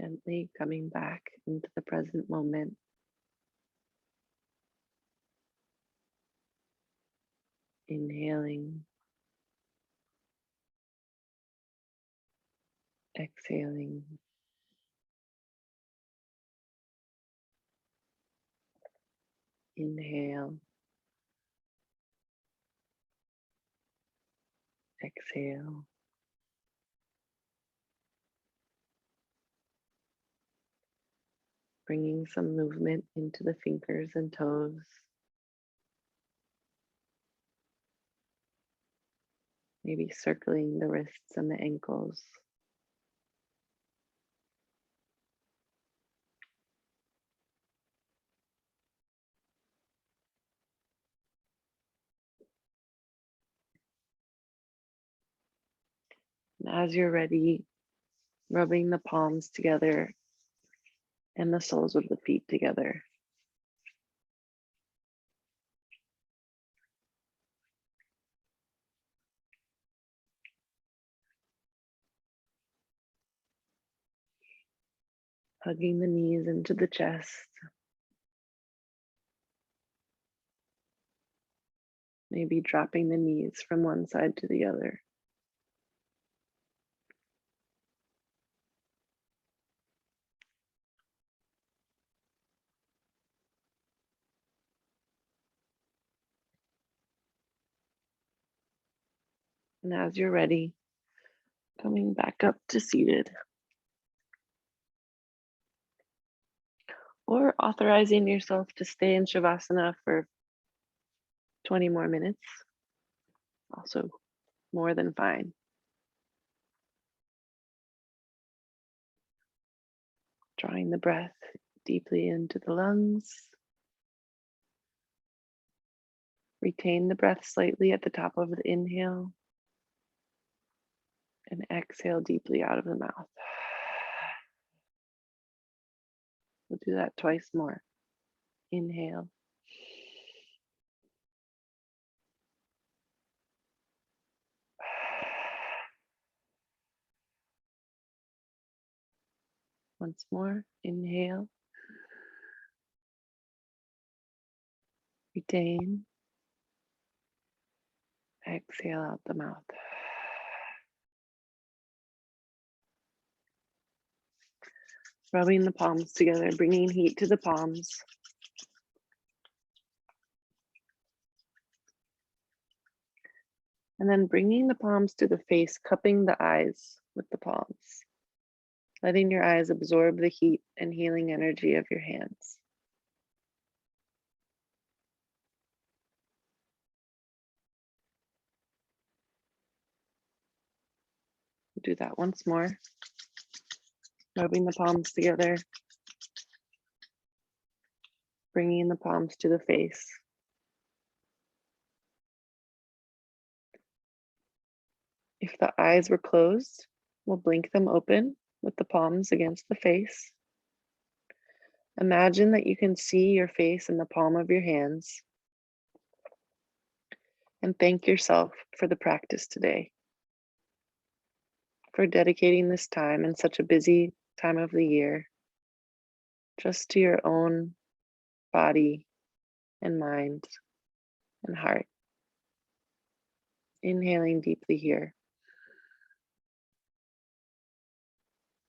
Gently coming back into the present moment. Inhaling, exhaling. Inhale, exhale. Bringing some movement into the fingers and toes. Maybe circling the wrists and the ankles. And as you're ready, rubbing the palms together and the soles of the feet together. Hugging the knees into the chest. Maybe dropping the knees from one side to the other. And as you're ready, coming back up to seated. Or authorizing yourself to stay in Shavasana for 20 more minutes. Also more than fine. Drawing the breath deeply into the lungs. Retain the breath slightly at the top of the inhale. And exhale deeply out of the mouth. We'll do that twice more. Inhale. Once more, inhale. Retain. Exhale out the mouth. Rubbing the palms together, bringing heat to the palms. And then bringing the palms to the face, cupping the eyes with the palms. Letting your eyes absorb the heat and healing energy of your hands. We'll do that once more. Rubbing the palms together. Bringing the palms to the face. If the eyes were closed, we'll blink them open with the palms against the face. Imagine that you can see your face in the palm of your hands. And thank yourself for the practice today, for dedicating this time in such a busy time of the year, just to your own body and mind and heart. Inhaling deeply here.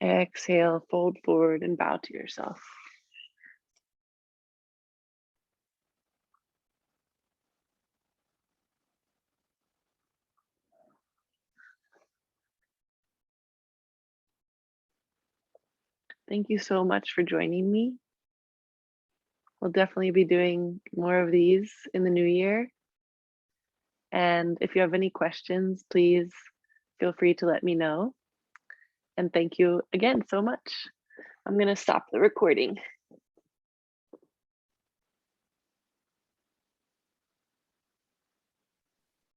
Exhale, fold forward and bow to yourself. Thank you so much for joining me. We'll definitely be doing more of these in the new year. And if you have any questions, please feel free to let me know. And thank you again so much. I'm going to stop the recording.